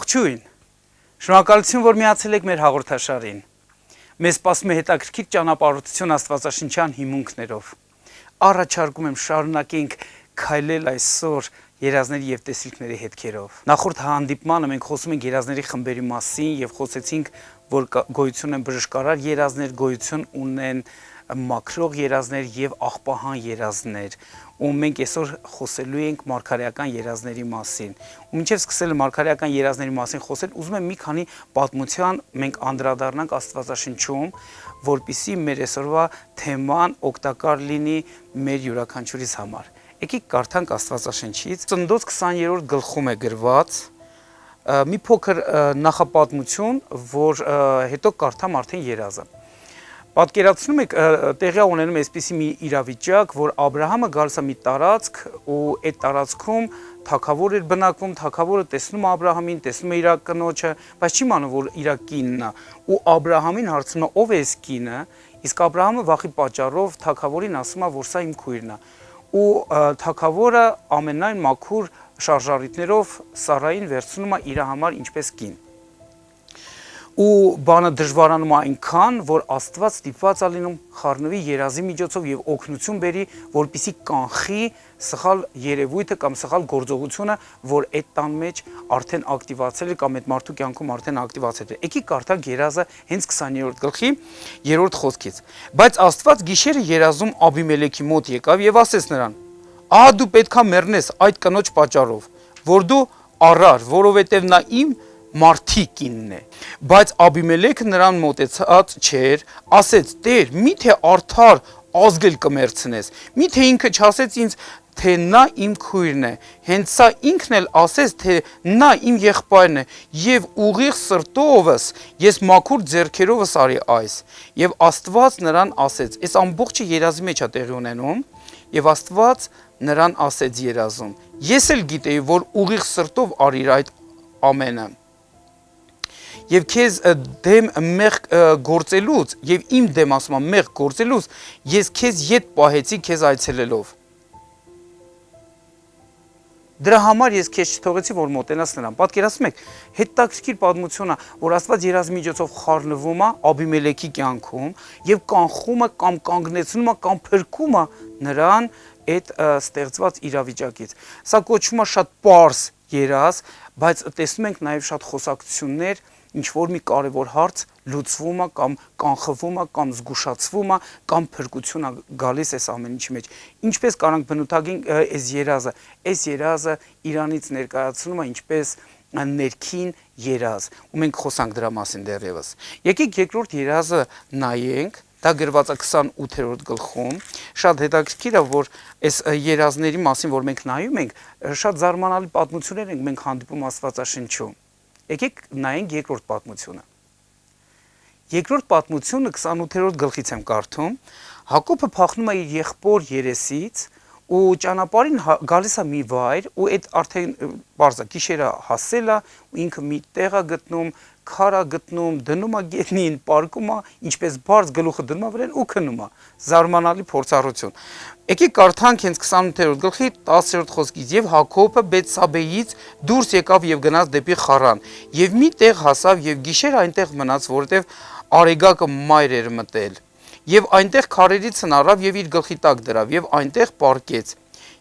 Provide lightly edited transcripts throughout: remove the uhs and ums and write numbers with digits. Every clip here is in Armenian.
Ողջույն, շնորհակալություն, որ միացել եք մեր հաղորդաշարին։ Մեզ սպասում է հետաքրքիր ճանապարհորդություն աստվածաշնչյան հիմունքներով։ Առաջարկում եմ շարունակենք քայլել այսօր երազների եւ տեսիլքների հետքերով։ Նախորդ հանդիպմանը մենք խոսում ենք երազների խմբերի մասին եւ խոսեցինք, որ գոյություն են բժշկարար երազներ, գոյություն ունեն մաքրող երազներ եւ աղբահան երազներ, ու մենք այսօր խոսելու ենք մարգարեական երազների մասին։ Ու մինչև սկսել մարգարեական երազների մասին խոսել, ուզում եմ մի քանի պատմության մենք անդրադառնանք Աստվածաշնչում, որպեսզի մեր այսօրվա թեման օգտակար լինի մեր յուրաքանչյուրիս համար։ Եկեք կարդանք Աստվածաշնչից։ Ծննդոց 20-րդ գլխում է գրված մի փոքր նախապատմություն, որ հետո կարդամ արդեն երազը։ Պատկերացնում եք, տեղի ունենում է այսպիսի մի իրավիճակ, որ Աբրահամը գալիս է մի տարածք ու այդ տարածքում թագավոր էր բնակվում, թագավորը տեսնում է Աբրահամին, տեսնում է իր կնոջը, բայց չի իմանում, որ իր կինն է, ու Աբրահամին հարցնում է, ով է այս կինը, իսկ Աբրահամը վախի պատճառով թագավորին ասում է, որ սա իմ քույրն է, ու թագավորը ամենայն մաքուր շարժառիթներով Սարային վերցնում է իր համար ինչպես կին։ Ու բանը դժվարանում այնքան, որ Աստված ստիպված է լինում խառնվի երազի միջոցով եւ օգնություն բերի, որպեսզի կանխի սխալ երևույթը կամ սխալ գործողությունը, որ այդ տան մեջ արդեն ակտիվացել է կամ այդ մարդու կյանքում արդեն ակտիվացել է։ Եկի կարդանք երազը հենց 20-րդ գլխի 3-րդ խոսքից։ Բայց Աստված գիշերը երազում Աբիմելեքի մոտ եկավ եւ ասեց նրան. «Ահա դու պետքա մեռնես այդ կնոջ պատճառով, որ դու առար, որովհետեւ նա իմ մարդիկինն է»։ Բայց Աբիմելեքը նրան մոտեցած չէր, ասեց. «Տեր, միթե արդար ազգել կմերցնես, միթե ինքը չասեց ինձ, թե նա իմ քույրն է, հենց սա ինքն էլ ասեց, թե նա իմ եղբայրն է, եւ ուղիղ սրտովս ես մաքուր ձեռքերովս արի այս»։ Եվ Աստված նրան ասեց, այս ամբողջը երազի մեջ է տեղի ունենում, եւ Աստված նրան ասեց երազում. «Ես էլ գիտեի, որ ուղիղ սրտով արիր այդ ամենը, եւ քեզ դեմ մեղք գործելուց եւ իմ դեմ ասում եմ մեղք գործելուց ես քեզ յետ պահեցի քեզ այցելելով։ Դրա համար ես քեզ չթողեցի, որ մոտենաս նրան»։ Պատկերացնում եք, հետաքրքիր պատմություն է, որ Աստված երազի միջոցով խառնվում է Աբիմելեքի կյանքում եւ կանխում է կամ կանգնեցնում է կամ փրկում է նրան այդ ստեղծված իրավիճակից։ Սա կոչվում է շատ պարզ երազ, բայց տեսնում ենք նաեւ շատ խոսակցություններ, ինչ որ մի կարևոր հարց լուծվում է կամ կանխվում է կամ զգուշացվում է կամ փրկություն է գալիս այս ամեն ինչի մեջ։ Ինչպես կարանք բնութագենք այս երազը Իրանից ներկայացնում է ինչպես ներքին երազ, ու մենք խոսանք դրա մասին դեռևս։ Եկեք երկրորդ երազը նայենք, դա գրված է 28-րդ գլխում։ Շատ հետաքրքիր է, որ այս երազների մասին, որ մենք նայում ենք, շատ զարմանալի պատմություններ ենք մենք հանդիպում Աստվածաշնչում։ Եկեք նայենք երկրորդ պատմությունը։ Երկրորդ պատմությունը 28-րդ գլխից եմ կարդում։ Հակոբը փախնում է իր եղբոր երեսից ու ճանապարհին գալիս է մի վայր, ու այդ արդեն բարձա գիշերը հասել է, ու ինքը մի տեղ է գտնում, քար է գտնում, դնում է գետնին, պարկում է, ինչպես բարձ գլուխը դնում է վրան ու քնում է։ Զարմանալի փորձառություն։ Եկեք կարդանք հենց 28-րդ գլխի 10-րդ խոսքից. «Եվ Հակոբը Բեթսաբեից դուրս եկավ եւ գնաց դեպի Խարան, եւ մի տեղ հասավ եւ գիշեր այնտեղ մնաց, որովհետեւ արեգակը մայր էր մտել, եւ այնտեղ քարերից հնարավ եւ իր գլխի տակ դրավ եւ այնտեղ պարկեց։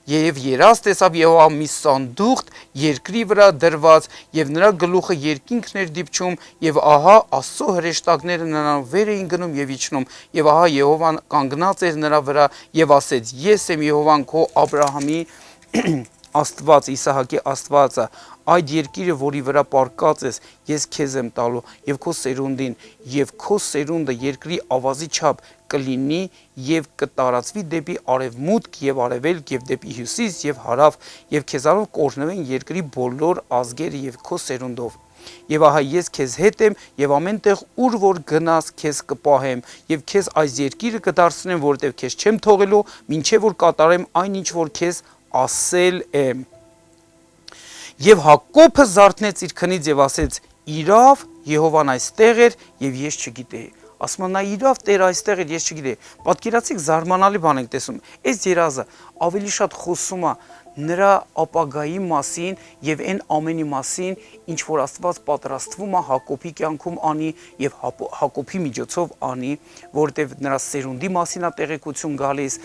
Եվ երազ տեսավ Եհովա մի սանդուղք երկրի վրա դրված, եւ նրա գլուխը երկինքն էր դիպչում, եւ ահա Աստծո հրեշտակները նրան վեր էին գնում եւ իջնում, եւ ահա Եհովան կանգնած էր նրա վրա եւ ասեց. «Ես եմ Եհովան քո Աբրահամի Աստված, Իսահակի Աստվածը, այդ երկիրը, որի վրա պարկած ես, ես քեզ եմ տալու եւ քո սերունդին, եւ քո սերունդը երկրի ավազի չափ կլինի եւ կտարածվի դեպի արևմուտք եւ արևելք եւ դեպի հյուսիս եւ հարավ, եւ քեզանով կօրհնվեն երկրի բոլոր ազգերը եւ քո սերունդով։ Եվ ահա ես քեզ հետ եմ եւ ամեն տեղ ուր որ գնաս քեզ կպահեմ եւ քեզ այս երկիրը կդարձնեմ, որովհետեւ քեզ չեմ թողելու, մինչեւ որ կատարեմ այն ինչ որ քեզ ասել եմ»։ Եվ Հակոբը զարթնեց իր քնից եւ ասեց. «Իրավ Եհովան այստեղ էր եւ ես չգիտեի»։ Ասում է նա իրավ Տեր այստեղ էր, ես չգիտեի։ Պատկերացիք զարմանալի բան ենք տեսնում։ Այս երազը ավելի շատ խոսում է նրա ապագայի մասին եւ այն ամենի մասին, ինչ որ Աստված պատրաստվում է Հակոբի կյանքում անի եւ Հակոբի միջոցով անի, որտեղ նրա սերունդի մասին է տեղեկություն գալիս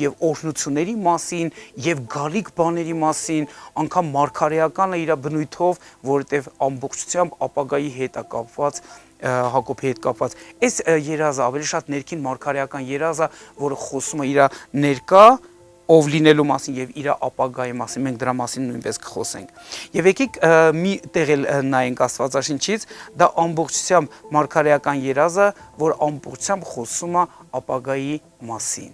եւ օրհնությունների մասին եւ գալիք բաների մասին, անգամ մարգարեականը իր բնույթով, որտեղ ամբողջությամբ ապագայի հետ է կապված Հակոբի հետ կապված։ Այս երազը ավելի շատ ներքին մարգարեական երազ է, որը խոսում է իր ներկա ով լինելու մասին եւ իր ապագայի մասին, մենք դրա մասին նույնպես կխոսենք։ Եվ եկեք մի տեղ էլ նայենք Աստվածաշնչից, դա ամբողջությամբ մարգարեական երազ է, որ ամբողջությամբ խոսում է ապագայի մասին։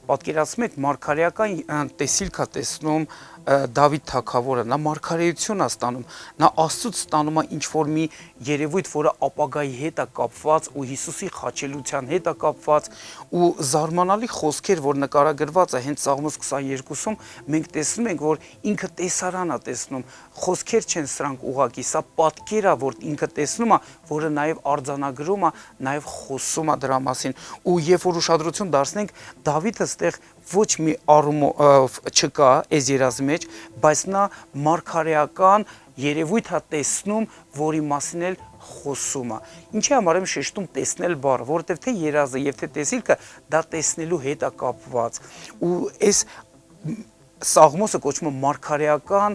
Պատկերացնում եք, մարգարեական տեսիլք է տեսնում Դավիթ թագավորը, նա մարգարեություն է ստանում, նա Աստծուց ստանում է ինչ-որ մի երևույթ, որը ապագայի հետ է կապված ու Հիսուսի խաչելության հետ է կապված ու զարմանալի խոսքեր, որ նկարագրված է հենց Սաղմոս 22-ում, մենք տեսնում ենք, որ ինքը տեսարան է տեսնում, խոսքեր չեն սրանք ուղղակի, սա պատկեր է, որ ինքը տեսնում է, որը նաև արձանագրում է, նաև խոսում է դրա մասին ու երբ որ ուշադրություն դարձնենք, Դավիթը ստեղ ոչ մի առումով չկա այս երազի մեջ, բայց նա մարգարեական երևույթ է տեսնում, որի մասին էլ խոսում է։ Ինչի համար եմ շեշտում տեսնել բառը, որովհետև թե երազը եւ թե տեսիլքը դա տեսնելու հետ է կապված։ Ու այս Սաղմոսը կոչվում է մարգարեական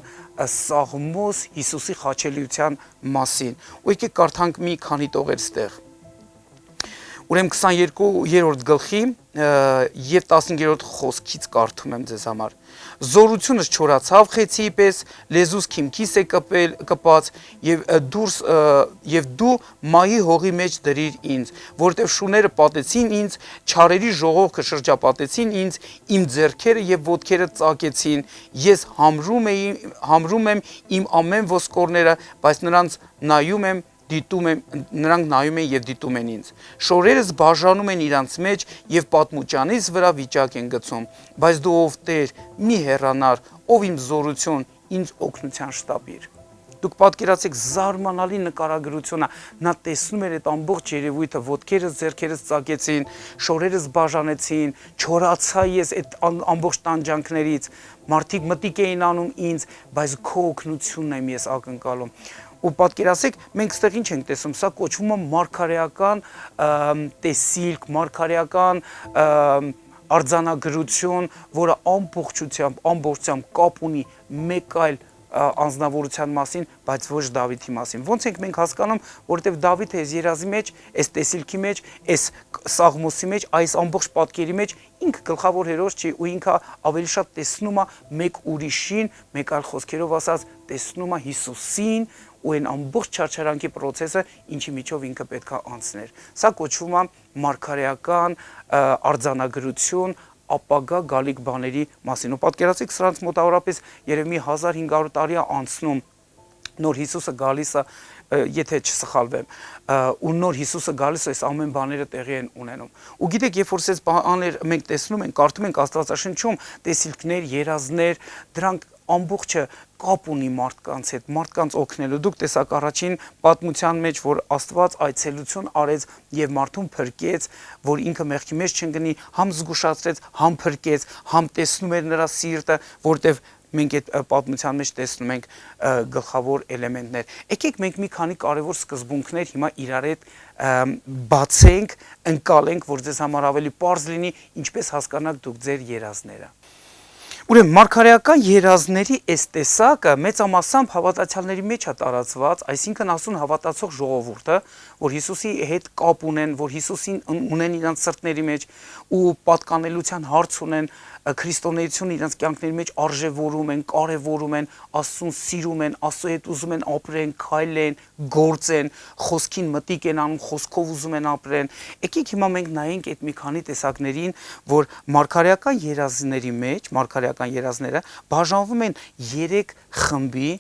Սաղմոս Հիսուսի խաչելիության մասին։ Ու եկեք կարդանք մի քանի տողեր ստեղ։ Ուրեմն 22-րդ գլխի եւ 15-րդ խոսքից կարդում եմ ձեզ համար։ Զորությունս չորացավ խեցիի պես, լեզուս քիմքիս է կպած եւ դու մայի հողի մեջ դրիր ինձ, որտեւ շուները պատեցին ինձ, չարերի ժողովքը շրջապատեցին ինձ, իմ ձեռքերը եւ ոտքերը ծակեցին, ես համրում եմ իմ ամեն ոսկորները, բայց նրանց նայում եմ նրանք նայում են եւ դիտում են ինձ։ Շորերս բաժանում են իրանց մեջ եւ պատմուճանից վրա վիճակ են գցում, բայց դու ով Տեր, մի հեռանար, ով իմ զորություն, ինձ օգնության շտապիր։ Դուք պատկերացեք զարմանալի նկարագրությունը, նա տեսնում էր այդ ամբողջ երևույթը, ոտքերս ձեռքերս ծակեցին, շորերս բաժանեցին, չորացա ես այդ ամբողջ տանջանքներից, մարդիկ մտիկ էին անում ինձ, բայց քո օգնությունն եմ ես ակնկալում։ Ու պատկերացեք, մենք ստեղ ինչ ենք տեսում, սա կոչվում է մարգարեական տեսիլք, մարգարեական արձանագրություն, որը ամբողջությամբ կապ ունի մեկ այլ անձնավորության մասին, բայց ոչ Դավիթի մասին։ Ոնց ենք մենք հասկանում, որովհետև Դավիթը այս երազի մեջ, այս տեսիլքի մեջ, այս Սաղմոսի մեջ, այս ամբողջ պատկերի մեջ ինքը գլխավոր հերոս չի ու ինքը ավելի շատ տեսնում է մեկ ուրիշին, մեկ այլ խոսքերով ասած, տեսնում է Հիսուսին ու այն ամբողջ չարչարանքի process-ը, ինչի միջով ինքը պետք է անցներ։ Սա կոչվում է մարգարեական արձանագրություն ապագա գալիք բաների մասին։ Ու պատկերացեք, սրանց մոտավորապես երևի 1500 տարի է անցնում, նոր Հիսուսը գալիս է, եթե չսխալվեմ, ու նոր Հիսուսը գալիս է, այս ամեն բաները տեղի են ունենում։ Ու գիտեք, երբ որ այս բաներ մենք տեսնում ենք, կարդում ենք Աստվածաշնչում, տեսիլքներ, երազներ, դրանք ամբողջը կապ ունի մարդկանց հետ, մարդկանց օգնելու։ Դուք տեսաք առաջին պատմության մեջ, որ Աստված այցելություն արեց եւ մարդուն փրկեց, որ ինքը մեղքի մեջ չընկնի, համ զգուշացրեց, համ փրկեց, համ տեսնում էր նրա սիրտը, որտեվ մենք այդ պատմության մեջ տեսնում ենք գլխավոր էլեմենտներ։ Եկեք մենք մի քանի կարևոր սկզբունքներ հիմա իրար հետ բացենք, ընկալենք, որ ձեզ համար ավելի պարզ լինի, ինչպես հասկանաք դուք ձեր երազները։ Ուրեմն մարգարեական երազների այս տեսակը մեծամասամբ հավատացյալների մեջ է տարածված, այսինքն ասուն հավատացող ժողովուրդը, որ Հիսուսի հետ կապ ունեն, որ Հիսուսին ունեն իրենց սրտների մեջ ու պատկանելության հարց ունեն, քրիստոնեությունը իրենց կյանքների մեջ արժևորում են, կարևորում են, Աստծուն սիրում են, Աստծո հետ ուզում են ապրեն, քայլեն, գործեն, խոսքին մտիկ են անում, խոսքով ուզում են ապրեն։ Եկեք հիմա մենք նայենք այդ մի քանի տեսակներին, որ մարգարեական երազների մեջ, մարգարեական երազները բաժանվում են 3 խմբի,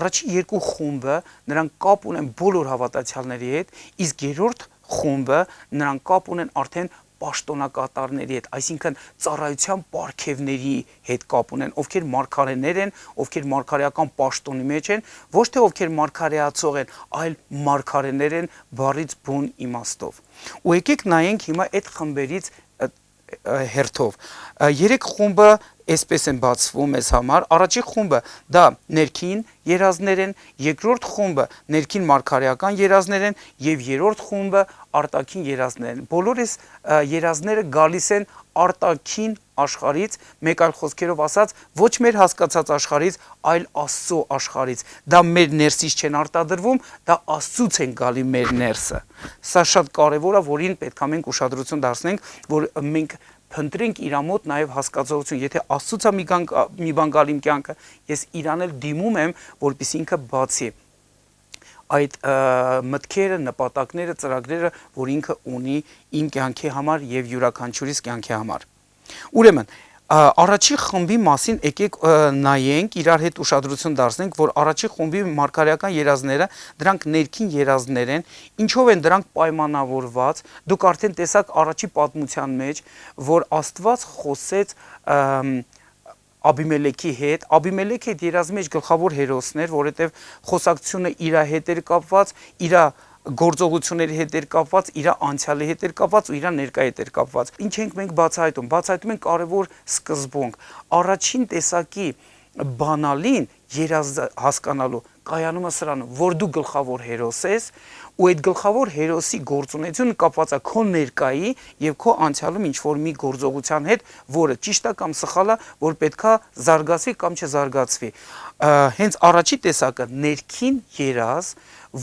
առաջին 2 խումբը նրանք կապ ունեն բոլոր հավատացյալների հետ, իսկ երրորդ խումբը նրանք կապ ունեն արդեն պաշտոնակատարների հետ, այսինքն ծառայության պարգևների հետ կապ ունեն, ովքեր մարգարեներ են, ովքեր մարգարեական պաշտոնի մեջ են, ոչ թե ովքեր մարգարեացող են, այլ մարգարեներ են բառից բուն իմաստով։ Ու եկեք նայենք հիմա այդ խմբերից հերթով։ 3 խումբը այսպես են բացվում մեզ համար։ Առաջի խումբը դա ներքին երազներ են, երկրորդ խումբը ներքին մարգարեական երազներ են եւ երրորդ խումբը արտաքին երազներ են։ Բոլոր այս երազները գալիս են արտաքին աշխարից, մեկ այլ խոսքերով ասած, ոչ մեր հասկացած աշխարից, այլ Աստծո աշխարից։ Դա մեր ներսից չեն արտադրվում, դա Աստծուց են գալի մեր ներսը։ Սա շատ կարևոր է, որին պետք է մենք ուշադրություն դարձնենք, որ մենք փնտրենք իր մոտ նաև հասկացողություն։ Եթե Աստծուց է մի բան գալ իմ կյանքը, ես իրան էլ դիմում եմ, որպեսզի ինքը բացի այդ մտքերը, նպատակները, ծրագրերը, որ ինքը ունի իմ կյանքի համար եւ յուրաքանչյուրիս կյանքի համար։ Ուրեմն, առաջի խմբի մասին եկեք նայենք, իրար հետ ուշադրություն դարձնենք, որ առաջի խմբի մարգարեական երազները, դրանք ներքին երազներ են, ինչով են դրանք պայմանավորված։ Դուք արդեն տեսաք առաջի պատմության մեջ, որ Աստված խոսեց Աբիմելեքի հետ, Աբիմելեքի հետ երազի մեջ գլխավոր հերոսն էր, որովհետև խոսակցությունը իր հետ էր կապված, իր գործողությունների հետ էր կապված, իր անցյալի հետ էր կապված ու իր ներկայի հետ էր կապված։ Ինչ ենք մենք բացահայտում։ Բացահայտում ենք կարևոր սկզբունք։ Առաջին տեսակի բանալին երազը հասկանալու կայանում է սրանում, որ դու գլխավոր հերոս ես ու այդ գլխավոր հերոսի գործունեությունը կապված է քո ներկայի եւ քո անցյալում ինչ որ մի գործողության հետ, որը ճիշտ է կամ սխալ է, որ պետքա զարգացվի կամ չզարգացվի։ Հենց առաջի տեսակը ներքին երազ,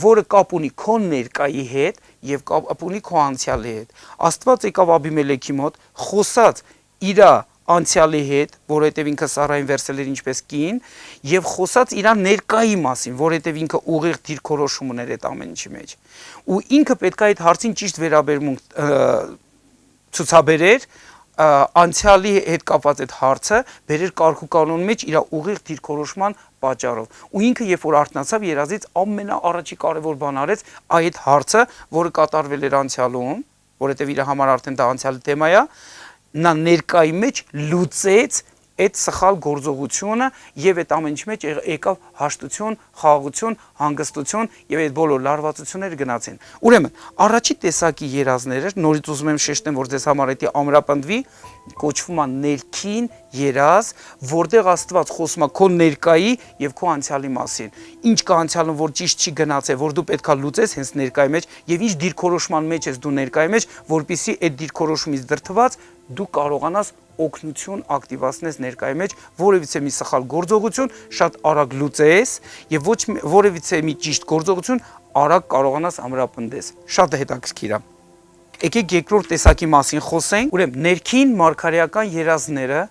որը կապ ունի քո ներկայի հետ եւ կապ ունի քո անցյալի հետ։ Աստված եկավ Աբիմելեքի մոտ, խոսած իր անցյալի հետ, որովհետև ինքը Սարային վերցել էր ինչպես կին, եւ խոսած իր ներկայի մասին, որովհետև ինքը ուղիղ դիրքորոշում ուներ այդ ամեն ինչի մեջ։ Ու ինքը պետք է այդ հարցին ճիշտ վերաբերմունք ցուցաբերեր, անցյալի հետ կապված այդ հարցը բերեր կարգու կանոնի մեջ իր ուղիղ դիրքորոշման պատճառով։ Ու ինքը երբ որ արթնացավ երազից ամենաառաջի կարևոր բան արեց այդ հարցը, որը կատարվել էր անցյալում, որովհետև իր համար արդեն դա անցյալի թեմա է, նա ներկայի մեջ լուծեց այդ սխալ գործողությունը եւ այդ ամենի մեջ եկավ հաշտություն, խաղաղություն, հանգստություն եւ այդ բոլոր լարվածությունները գնացին։ Ուրեմն, առաջի տեսակի երազները, նորից ուզում եմ շեշտեմ, որ ձեզ համար դա ամրապնդվի, կոչվում է ներքին երազ, որտեղ Աստված խոսում է քո ներկայի եւ քո անցյալի մասին։ Ինչ կա անցյալում, որ ճիշտ չի գնացել, որ դու պետքա լուծես հենց ներկայի մեջ եւ ինչ դիրքորոշման մեջ ես դու ներկայի մեջ, որpիսի այդ դիրքորոշումից դրթված դու կարողանաս օգնություն ակտիվացնես ներկայի մեջ, որևիցե մի սխալ գործողություն շատ արագ լուծես եւ ոչ որևիցե մի ճիշտ գործողություն արագ կարողանաս ամրապնդես։ Շատ հետաքրքիր է։ Եկեք երկրորդ տեսակի մասին խոսենք։ Ուրեմն ներքին մարգարեական երազները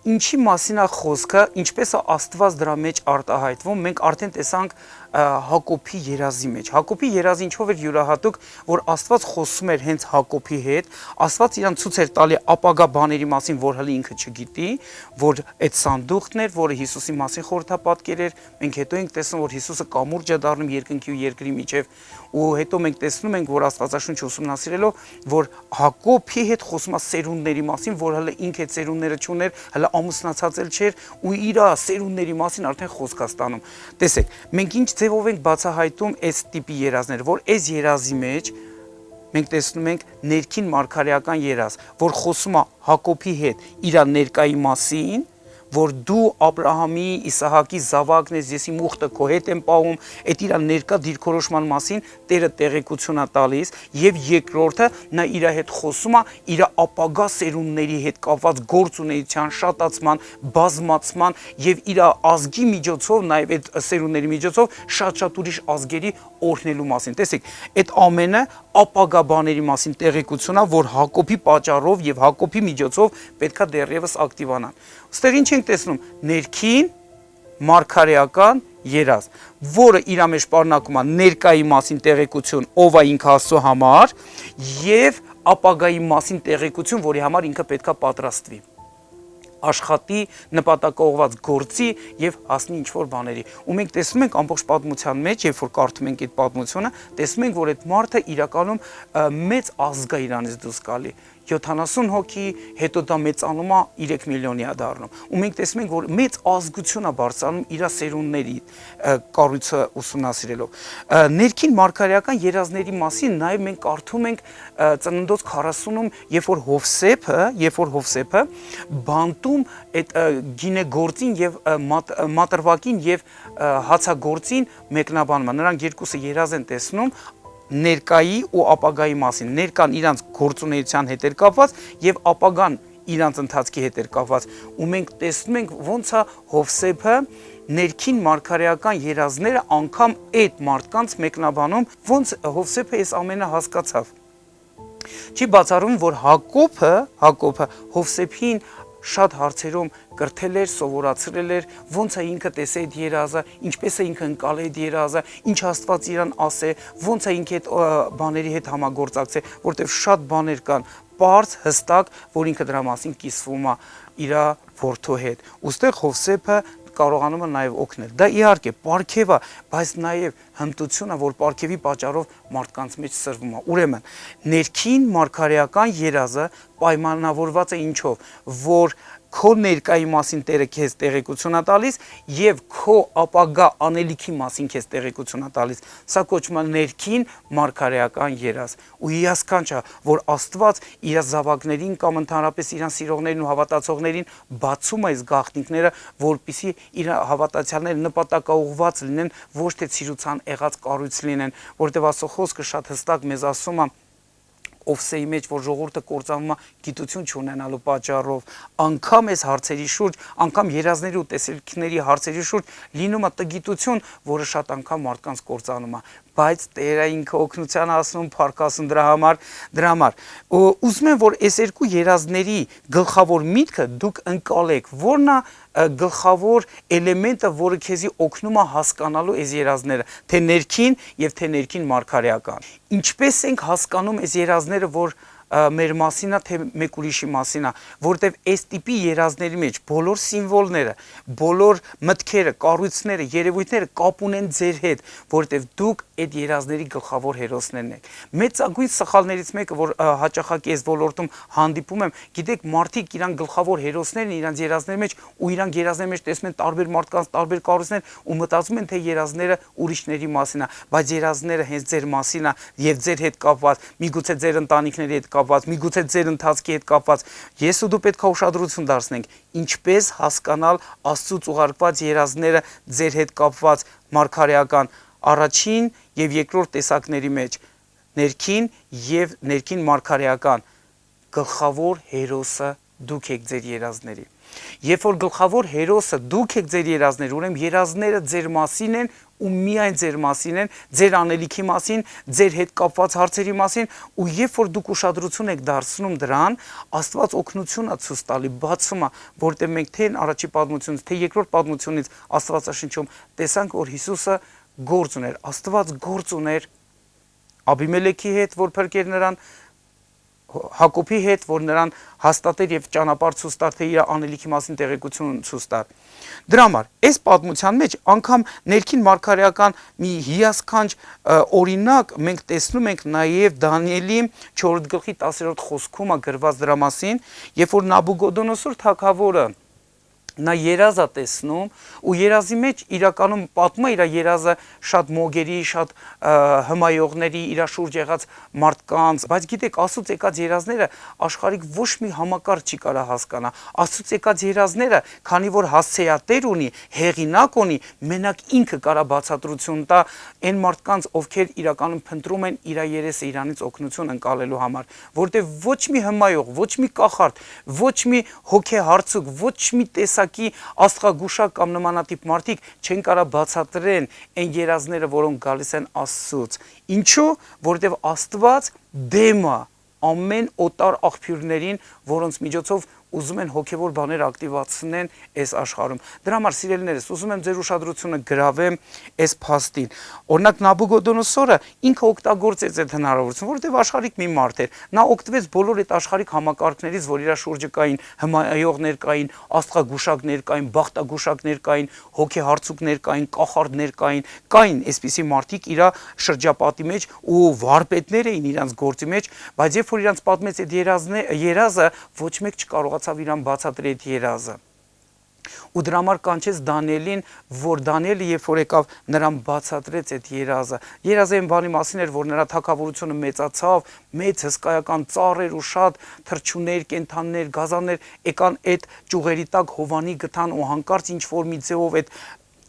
ինչի մասին է խոսքը, ինչպես է Աստված դրա մեջ արտահայտվում, մենք արդեն տեսանք Հակոբի երազի մեջ։ Հակոբի երազը ինչով էր յուրահատուկ, որ Աստված խոսում էր հենց Հակոբի հետ, Աստված իրան ցույց էր տալի ապագա բաների մասին, որ հələ ինքը չգիտի, որ այդ սանդուղքն էր, որը Հիսուսի մասին խորհրդապատկեր էր։ Մենք հետո ենք տեսնում, որ Հիսուսը կամուրջ է դառնում երկնքի ու երկրի միջև, ու հետո մենք տեսնում ենք, որ Աստվածաշունչը ուսումնասիրելով, որ Հակոբի հետ խոսում է սերունդների մասին, որ հələ ինքը այդ սերունդները չուներ, հələ ամուսնացած էլ չէր ու իր սերունդների մասին արդեն խոսք է ստանում։ Տեսեք, մենք ինչ ձևով ենք բացահայտում այս տիպի երազները, որ այս երազի մեջ մենք տեսնում ենք ներքին մարգարեական երազ, որ խոսում է Հակոբի հետ իր ներկայի մասին, որ դու Աբրահամի, Իսահակի զավակն ես, ես իմ ուխտը քո հետ եմ պահում, այդ իր ներկա դիրքորոշման մասին Տերը տեղեկություն է տալիս, եւ երկրորդը նա իր հետ խոսում է իր ապագա սերունդների հետ կապված գործունեության շատացման, բազմացման եւ իր ազգի միջոցով, նաեւ այդ սերունդների միջոցով շատ ուրիշ ազգերի օրհնելու մասին։ Տեսեք, այդ ամենը ապագա բաների մասին տեղեկություն է, որ Հակոբի պատճառով եւ Հակոբի միջոցով պետքա դեռևս ակտիվանան։ Ստեղ ինչ ենք տեսնում, ներքին մարգարեական երազ, որը իր մեջ պարունակում է ներկայի մասին տեղեկություն, ով է ինքը Աստծո համար, եւ ապագայի մասին տեղեկություն, որի համար ինքը պետքա պատրաստվի, աշխատի, նպատակաուղղված գործի եւ հասնի ինչ-որ բաների։ Ու մենք տեսնում ենք ամբողջ պատմության մեջ, երբ որ կարդում ենք այդ պատմությունը, տեսնում ենք, որ այդ մարդը իրականում մեծ ազգ է իրանից դուրս գալի։ 70 հոգի, հետո դա մեծանում է 3 միլիոնի է դառնում։ Ու մենք տեսնում ենք, որ մեծ ազգություն է բարձրանում իր սերունդների կառույցը ուսումնասիրելով։ Ներքին մարգարեական երազների մասին նաև մենք կարդում ենք Ծննդոց 40-ում, երբ որ Հովսեփը բանտում այդ գինեգործին եւ մատրվակին եւ հացագործին մեկնաբանում է։ Նրանք երկուսը երազ են տեսնում ներկայի ու ապագայի մասին, ներկան իրանց գործունեության հետ էր կապված եւ ապագան իրանց ընթացքի հետ էր կապված, ու մենք տեսնում ենք ոնց է Հովսեփը ներքին մարգարեական երազները անգամ այդ մարդկանց մեկնաբանում, ոնց Հովսեփը այս ամենը հասկացավ։ Չի բացառում, որ Հակոբը Հովսեփին շատ հարցերում կրթել էր, սովորացրել էր, ոնց է ինքը տեսե այդ երազը, ինչպես է ինքը ընկալե այդ երազը, ինչ Աստված իրան ասե, ոնց է ինքը այդ բաների հետ համագործակցե, որտեղ շատ բաներ կան պարզ, հստակ, որ ինքը դրա մասին կիսվում է իր որդու հետ։ Ուստեղ Հովսեփը կարողանում է նաև օգնել։ Դա իհարկե պարգև է, բայց նաև հմտություն է, որ պարգևի պատճառով մարդկանց մեջ սրվում է։ Ուրեմն, ներքին մարգարեական երազը պայմանավորված է ինչով, որ քո ներկայի մասին Տերը քեզ տեղեկություն է տալիս եւ քո ապագա անելիքի մասին քեզ տեղեկություն է տալիս։ Սա կոչվում է ներքին մարգարեական երազ։ Ու հիասքանչ է, որ Աստված իր զավակներին կամ ընդհանրապես իրան սիրողներին ու հավատացողներին բացում է այս գաղտնիքները, որպեսզի իր հավատացյալները նպատակաուղղված լինեն, ոչ թե ցիրուցան եղած կառույց լինեն, որտեղ Աստծո խոսքը շատ հստակ մեզ ասում է Օվսեի մեջ, որ ժողովուրդը կործանում է գիտություն չունենալու պատճառով, անգամ այս հարցերի շուրջ, անգամ երազների ու տեսիլքների հարցերի շուրջ լինում է տգիտություն, որը շատ անգամ մարդկանց կործանում է, բայց Տերը ինքը օգնության ասում, փառքասում դրա համար։ Ուզում եմ, որ այս երկու երազների գլխավոր միտքը դուք ընկալեք, որն է գլխավոր էլեմենտը, որը քեզի օգնում է հասկանալու այս երազները, թե ներքին եւ թե ներքին մարգարեական։ Ինչպես ենք հասկանում այս երազները, որ մեր մասին է, թե մեկ ուրիշի մասին է, որտեվ այս տիպի երազների մեջ բոլոր սիմվոլները, բոլոր մտքերը, կառույցները, երևույթները կապ ունեն ձեր հետ, որտեվ դուք այդ երազների գլխավոր հերոսներն եք։ Մեծագույն սխալներից մեկը, որ հաճախակի այս ոլորտում հանդիպում եմ, գիտեք, մարդիկ իրան գլխավոր հերոսներն իրանց երազների մեջ ու իրանք երազների մեջ տեսնում են տարբեր մարդկանց, տարբեր կառույցներ ու մտածում են, թե երազները ուրիշների մասին է, բայց երազները հենց ձեր մասին է եւ ձեր հետ կապված, միգուցե ձեր ընտանիքների հետ կապված, միգուցե ձեր ընթացքի հետ կապված։ Ես ու դու պետք է ուշադրություն դարձնենք, ինչպես հասկանալ Աստծուց ուղարկված երազները ձեր հետ կապված մարգարեական առաջին եւ երկրորդ տեսակների մեջ, ներքին եւ ներքին մարգարեական գլխավոր հերոսը դուք եք ձեր երազների։ Երբ որ գլխավոր հերոսը դուք եք ձեր երազները, ուրեմն երազները ձեր մասին են ու միայն ձեր մասին են, ձեր անելիքի մասին, ձեր հետ կապված հարցերի մասին, ու երբ որ դուք ուշադրություն եք դարձնում դրան, Աստված օգնություն է ցույց տալի, բացում է, որտեղ մենք թե առաջի պատմությունից, թե երկրորդ պատմությունից Աստվածաշնչում տեսանք, որ Հիսուսը գործ ուներ, Աստված գործ ուներ Աբիմելեքի հետ, որ փրկեր նրան, Հակոբի հետ, որ նրան հաստատեր եւ ճանապարհ ցույց տար, թե իր անելիքի մասին տեղեկություն ցույց տար։ Դրա համար այս պատմության մեջ անգամ ներքին մարգարեական մի հիասքանչ օրինակ մենք տեսնում ենք նաեւ Դանիելի 4-րդ գլխի 10-րդ խոսքում է գրված դրա մասին, երբ որ Նաբուգոդոնոսոր թագավորը նա երազ է տեսնում ու երազի մեջ իրականում պատմում է իր երազը շատ մոգերի, շատ հմայողների, իր շուրջ եղած մարդկանց, բայց գիտեք, Աստծուց եկած երազները աշխարհիկ ոչ մի համակարգ չի կարա հասկանա։ Աստծուց եկած երազները, քանի որ հասցեատեր ունի, հեղինակ ունի, մենակ ինքը կարա բացատրություն տա այն մարդկանց, ովքեր իրականում փնտրում են իր երեսը իրանից օգնություն ընկալելու համար, որտեղ ոչ մի հմայող, ոչ մի կախարդ, ոչ մի հոգեհարցուկ, ոչ մի աստղագուշակ կամ նմանատիպ մարդիկ չեն կարա բացատրեն այն երազները, որոնք գալիս են Աստծուց։ Ինչու? Որովհետև Աստված դեմ է ամեն օտար աղբյուրներին, որոնց միջոցով ուզում են հոգևոր բաներ ակտիվացնեն այս աշխարհում։ Դրա համար սիրելիներս, ուզում եմ ձեր ուշադրությունը գրավեմ այս փաստին։ Օրինակ Նաբուգոդոնոսորը ինքը օգտագործեց այդ հնարավորությունը, որովհետև աշխարհիկ մի մարդ էր։ Նա օգտվեց բոլոր այդ աշխարհիկ համակարգներից, որ իր շուրջը կային, հմայողներ կային, աստղագուշակներ կային, բախտագուշակներ կային, հոգեհարցուկներ կային, կախարդներ կային այսպիսի մարդիկ իր շրջապատի մեջ ու վարպետներ էին իրանց գործի մեջ, բայց երբ որ իրանց պատմեց այդ երազը, ոչ մեկ չկարողացավ իրան բացատրել այդ երազը։ Ու դրա համար կանչեց Դանիելին, որ Դանիելը երբ որ եկավ նրան բացատրեց այդ երազը։ Երազը այն բանի մասին էր, որ նրա թագավորությունը մեծացավ, մեծ հսկայական ծառեր ու շատ թռչուններ, կենդաններ, գազաններ եկան այդ ճյուղերի տակ Հովանի գտան ու հանկարծ ինչ որ մի ձևով այդ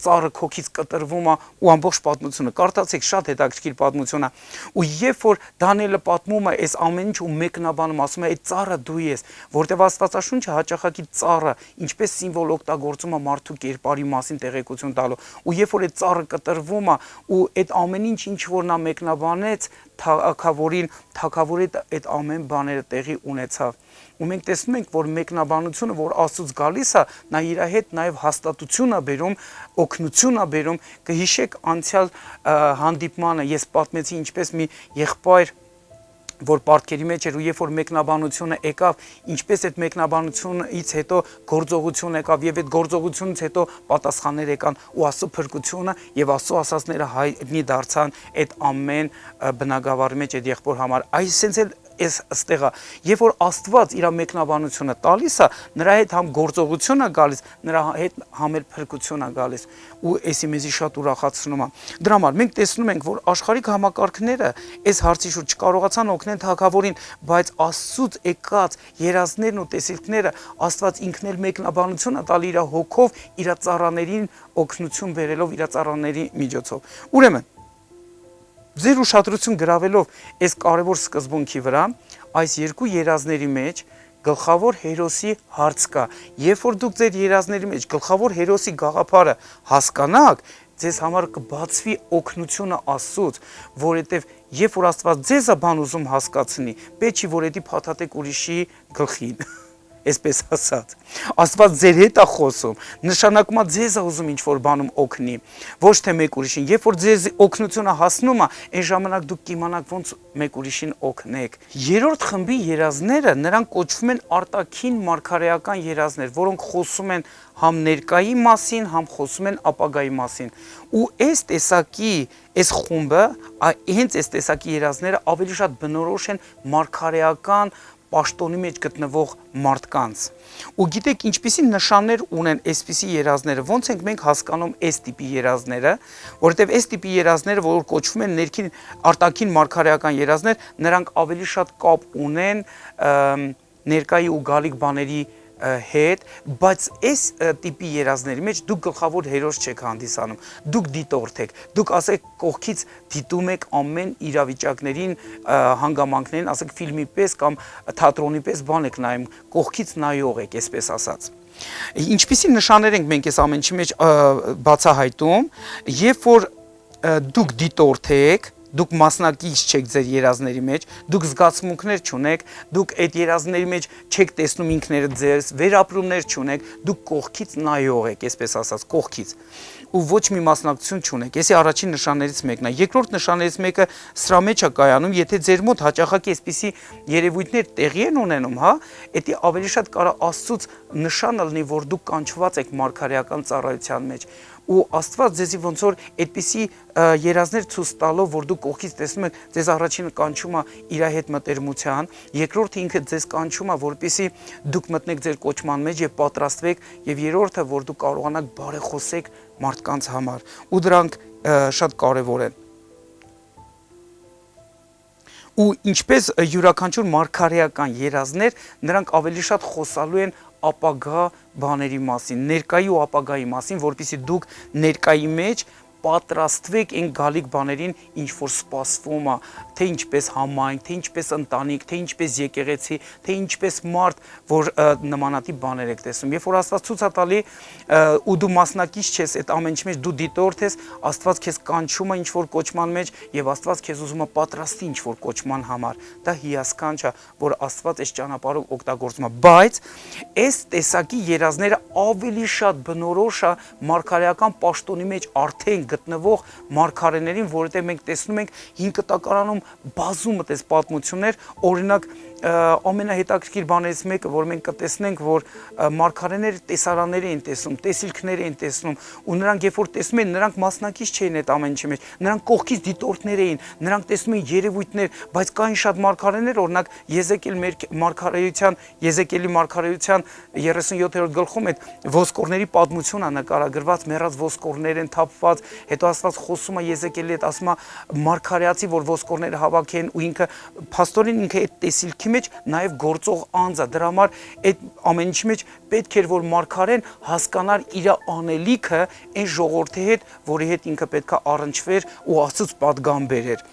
ծառը քոքից կտրվում է ու ամբողջ պատմությունը կարդացեք, շատ հետաքրքիր պատմություն է։ Ու երբ որ Դանիելը պատմում է այս ամեն ինչ ու մեկնաբանում, ասում է այդ ծառը դու ես, որտեղ Աստվածաշունչը հաճախակի ծառը ինչպես սիմվոլ օգտագործում է մարդու կերպարի մասին տեղեկություն տալու։ Ու երբ որ այդ ծառը կտրվում է ու այդ ամեն ինչ որ նա մեկնաբանեց թագավորի այդ ամեն բաները տեղի ունեցավ։ Ու մենք տեսնում ենք, որ մեկնաբանությունը, որ Աստծուց գալիս է, նա իր հետ նաև հաստատություն է բերում, օգնություն է բերում։ Կհիշեք անցյալ հանդիպմանը ես պատմեցի ինչպես մի եղբայր, որ պարտքերի մեջ էր ու երբ որ մեկնաբանությունը եկավ, ինչպես այդ մեկնաբանությունից հետո գործողություն եկավ եւ այդ գործողությունից հետո պատասխաններ եկան ու Աստծո փրկությունը եւ Աստծո ասածները հայտնի դարձան այդ ամեն բնագավառի մեջ այդ եղբոր համար։ Այսինքն այս ստեղը, երբ որ Աստված իր մեկնաբանությունը տալիս է, նրա հետ համ գործողություն է գալիս, նրա հետ համ էլ փրկություն է գալիս ու էսի մեզի շատ ուրախացնում է։ Դրա համար մենք տեսնում ենք, որ աշխարհիկ համակարգները այս հարցի շուրջ չկարողացան օգնել թագավորին, բայց Աստծուց եկած երազներն ու տեսիլքները Աստված ինքն էլ մեկնաբանություն է տալի իր հոգով, իր ծառաներին օգնություն բերելով իր ծառաների միջոցով։ Ուրեմն ձեր ուշադրություն գրավելով այս կարևոր սկզբունքի վրա, այս երկու երազների մեջ գլխավոր հերոսի հարց կա։ Երբ որ դուք ձեր երազների մեջ գլխավոր հերոսի գաղափարը հասկանաք, ձեզ համար կբացվի օգնությունը Աստծուց, որովհետև երբ որ Աստված ձեզ է բան ուզում հասկացնի, պետք չի որ դա փաթաթեք ուրիշի գլխին։ Այսպես ասած, Աստված ձեր հետ է խոսում, նշանակում է ձեզ է ուզում ինչ-որ բանում օգնի, ոչ թե մեկ ուրիշին։ Երբ որ ձեզ օգնությունը հասնում է, այն ժամանակ դուք կիմանաք ոնց մեկ ուրիշին օգնեք։ Երրորդ խմբի երազները նրանք կոչվում են արտաքին մարգարեական երազներ, որոնք խոսում են համ ներկայի մասին, համ խոսում են ապագայի մասին։ Ու այս տեսակի, այս խումբը, հենց այս տեսակի երազները ավելի շատ բնորոշ են մարգարեական պաշտոնի մեջ գտնվող մարդկանց։ Ու գիտեք, ինչպիսի նշաններ ունեն այսպիսի երազները, ոնց ենք մենք հասկանում այս տիպի երազները, որովհետև այս տիպի երազները, որ կոչվում են ներքին արտաքին մարգարեական երազներ, նրանք ավելի շատ կապ ունեն ներկայի ու գալիք բաների հետ, բայց այս տիպի երազների մեջ դուք գլխավոր հերոս չեք հանդիսանում, դուք դիտորդ եք, դուք ասեք կողքից դիտում եք ամեն իրավիճակներին, հանգամանքներին, ասեք ֆիլմի պես կամ թատրոնի պես բան եք նայում, կողքից նայող եք, այսպես ասած։ Ինչպիսի նշաններ ենք մենք այս ամենի մեջ բացահայտում, երբ որ դուք դիտորդ եք, դուք մասնակից չեք ձեր երազների մեջ, դուք զգացմունքներ չունեք, դուք այդ երազների մեջ չեք տեսնում ինքներդ ձեզ, վերապրումներ չունեք, դուք կողքից նայող եք, այսպես ասած, կողքից ու ոչ մի մասնակցություն չունեք։ Էսի առաջին նշաններից մեկն է։ Երկրորդ նշաններից մեկը սրա մեջ է կայանում, եթե ձեր մոտ հաճախակի այսպիսի երևույթներ տեղի են ունենում, հա, դա ավելի շատ կարա Աստծուց նշանը լինի, որ դուք կանչված եք մարգարեական ծառայության մեջ։ Ու Աստված ձեզի ոնց որ այդպիսի երազներ ցույց տալով, որ դուք կողքից տեսնում եք, ձեզ առաջինը կանչում է իր հետ մտերմության, երկրորդը ինքը ձեզ կանչում է, որպեսզի դուք մտնեք ձեր կոչման մեջ եւ պատրաստվեք, եւ երրորդը, որ դուք կարողանաք բարեխոսեք մարդկանց համար։ Ու դրանք շատ կարեւոր են։ Ու ինչպես յուրաքանչյուր մարգարեական երազներ, նրանք ավելի շատ խոսալու են ապագա բաների մասին, ներկայի ու ապագայի մասին, որպեսզի դուք ներկայի մեջ պատրաստվեք այն գալիք բաներին, ինչ որ սպասվում է, թե ինչպես համայնք, թե ինչպես ընտանիք, թե ինչպես եկեղեցի, թե ինչպես մարդ, որ նմանատիպ բաներ եք տեսնում։ Երբ որ Աստված ցույց է տալի ու դու մասնակից ես այդ ամենի մեջ, դու դիտորդ ես, Աստված քեզ կանչում է ինչ որ կոչման մեջ եւ Աստված քեզ ուզում է պատրաստի ինչ որ կոչման համար։ Դա հիասքանչ է, որ Աստված այս ճանապարհով օգտագործում է, բայց այս տեսակի երազները ավելի շատ բնորոշ է մարգարեական պաշտոնի մեջ արդեն գտնվող մարգարեներին, որովհետեւ մենք տեսնում ենք 5 կտակարանում բազում այդպես պատմություններ, օրինակ ամենահետաքրքիր բաներից մեկը, որ մենք կտեսնենք, որ մարգարեները տեսարաններ էին տեսնում, տեսիլքներ էին տեսնում, ու նրանք երբ որ տեսնում են, նրանք մասնակից չէին այդ ամենի մեջ, նրանք կողքից դիտորդներ էին, նրանք տեսնում էին երևույթներ, բայց կային շատ մարգարեներ, օրինակ Եզեկիելի մարգարեության 37-րդ գլխում այդ ոսկորների պատմությունն է նկարագրված, մեռած ոսկորներ են թափված, հետո Աստված խոսում է Եզեկիելի հետ, ասում է մարգարեացի, որ ոսկորները հավաքեն, ու ինքը փաստորեն ինքը այդ տեսիլքի մեջ նաև գործող անձ է, դրա համար այդ ամենի մեջ պետք էր որ մարգարեն հասկանար իր անելիքը այն ժողովրդի հետ, որի հետ ինքը պետքա առնչվեր ու Աստծուց պատգամ բերեր։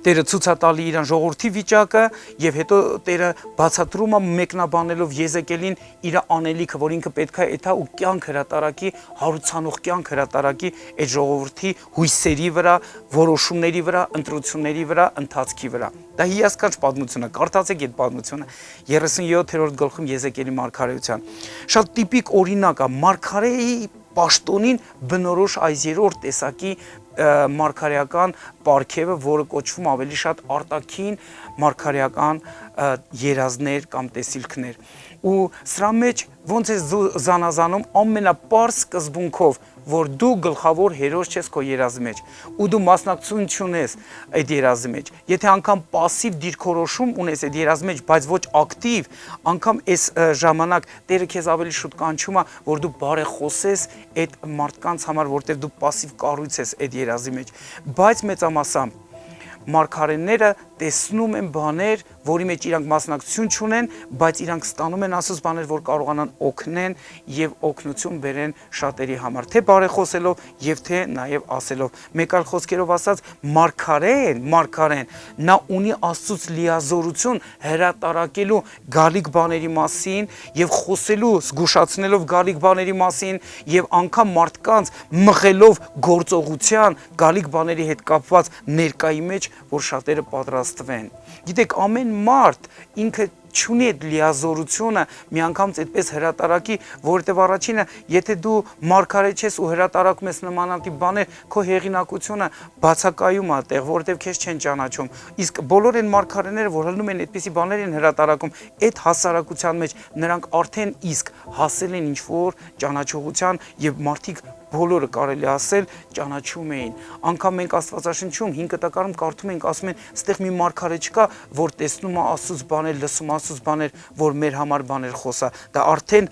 Տերը ցույց է տալի իրան ժողովրդի վիճակը եւ հետո Տերը բացատրում է մեկնաբանելով Եզեկիելին իր անելիքը, որ ինքը պետքա էթա ու կյանք հրատարակի, հարուցանող կյանք հրատարակի այդ ժողովրդի հույսերի վրա, որոշումների վրա, ընտրությունների վրա, ընթացքի վրա։ Դա հիասքանչ պատմություն է, կարդացեք այդ պատմությունը 37-րդ գլխում Եզեկիելի մարգարեության։ Շատ տիպիկ օրինակ է մարգարեի պաշտոնին բնորոշ այս երրորդ տեսակի մարգարեական պարգևը, որը կոչվում ավելի շատ արտաքին մարգարեական երազներ կամ տեսիլքներ։ Ու սրա մեջ ոնց է զանազանում ամենապարզ սկզբունքով, որ դու գլխավոր հերոս ես քո երազի մեջ ու դու մասնակցություն չունես այդ երազի մեջ։ Եթե անգամ пассив դիրքորոշում ունես այդ երազի մեջ, բայց ոչ ակտիվ, անգամ այս ժամանակ Տերը քեզ ավելի շուտ կանչում է, որ դու բարեխոսես այդ մարդկանց համար, որտեղ դու пассив կառույց ես այդ երազի մեջ։ Բայց մեծամասամբ մարգարեները տեսնում են բաներ, որի մեջ իրանք մասնակցություն չունեն, բայց իրանք ստանում են Աստծուց բաներ, որ կարողանան օգնեն եւ օգնություն բերեն շատերի համար, թե բարեխոսելով եւ թե նաեւ ասելով։ Մեկ այլ խոսքերով ասած, մարգարեն, նա ունի Աստծուց լիազորություն հրատարակելու գալիք բաների մասին եւ խոսելու, զգուշացնելով գալիք բաների մասին եւ անգամ մարդկանց մղելով գործողության գալիք բաների հետ կապված ներկայի մեջ, որ շատերը պատրաստվեն։ Գիտեք, ամեն մարդ ինքը չունի այդ լիազորությունը մի անգամից այդպես հրատարակի, որովհետև առաջինը, եթե դու մարգարե ես ու հրատարակում ես նմանատիպ բաներ, քո հեղինակությունը բացակայում է այդտեղ, որովհետև քեզ չեն ճանաչում։ Իսկ բոլոր այն մարգարեները, որ հլնում են այդպիսի բաներ են հրատարակում, այդ հասարակության մեջ նրանք արդեն իսկ հասել են ինչ-որ ճանաչողության եւ մարդիկ բոլորը կարելի ասել ճանաչում էին։ Անկամ մենք Աստվածաշնչում 5 կտակարում կարդում ենք, ասում են, ստեղ մի մարգարե չկա, որ տեսնում է Աստծուց բաներ, լսում Աստծուց բաներ, որ մեր համար բաներ խոսա։ Դա արդեն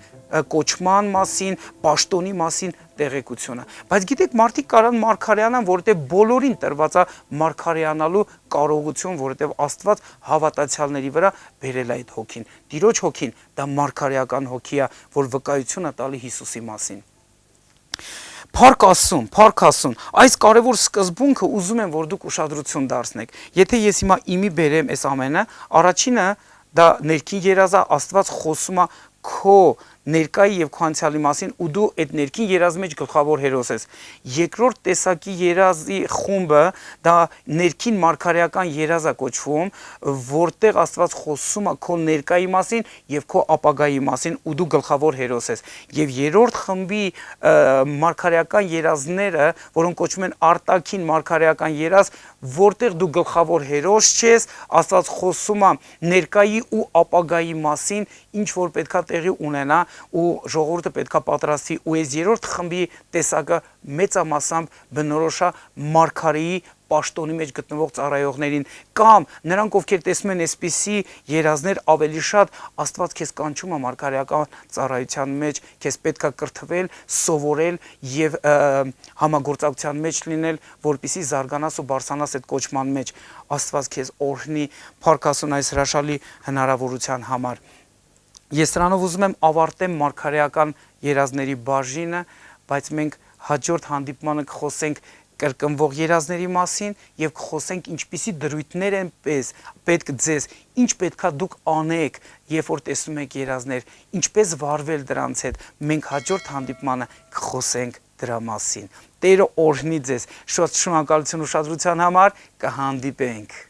կոչման մասին, պաշտոնի մասին տեղեկությունը։ Բայց գիտեք, մարդիկ կարան մարգարեանան, որովհետև բոլորին տրված է մարգարեանալու կարողություն, որովհետև Աստված հավատացյալների վրա բերել է այդ հոգին։ Տիրոջ հոգին դա մարգարեական հոգի է, որ վկայություն է տալի Հիսուսի մասին։ Փառք Աստծուն, այս կարևոր սկզբունքը ուզում եմ, որ դուք ուշադրություն դարձնեք։ Եթե ես հիմա իմի բերեմ այս ամենը, առաջինը դա ներքին երազա, Աստված խոսում է քո ներկայի եւ քո անցյալի մասին ու դու այդ ներքին երազի մեջ գլխավոր հերոս ես։ Երկրորդ տեսակի երազի խումբը դա ներքին մարգարեական երազ է կոչվում, որտեղ Աստված խոսում է քո ներկայի մասին եւ քո ապագայի մասին ու դու գլխավոր հերոս ես։ Եվ երրորդ խմբի մարգարեական երազները, որոնք կոչվում են արտաքին մարգարեական երազ, որտեղ դու գլխավոր հերոս ես, Աստված խոսում է ներկայի ու ապագայի մասին, ինչ որ պետքա տեղի ունենա ու ժողովուրդը պետքա պատրաստի ու այս երրորդ խմբի տեսակը մեծամասամբ բնորոշ է մարգարեի պաշտոնի մեջ գտնվող ծառայողներին կամ նրանք ովքեր տեսնում են այսպիսի երազներ ավելի շատ Աստված քեզ կանչում է մարգարեական ծառայության մեջ քեզ պետքա կրթվել, սովորել եւ համագործակցության մեջ լինել, որպեսզի զարգանաս ու բարձրանաս այդ կոչման մեջ Աստված քեզ օրհնի, փառք Աստծուն այս հրաշալի հնարավորության համար։ Ես սրանով ուզում եմ ավարտեմ մարգարեական երազների բաժինը, բայց մենք հաջորդ հանդիպմանը կխոսենք կրկնվող երազների մասին եւ կխոսենք ինչպիսի դրույթներ են պետք ձեզ, ինչ պետքա դուք անեք, երբ որ տեսնում եք երազներ, ինչպես վարվել դրանց հետ։ Մենք հաջորդ հանդիպմանը կխոսենք դրա մասին։ Տերը օրհնի ձեզ։ Շատ շնորհակալություն ուշադրության համար, կհանդիպենք։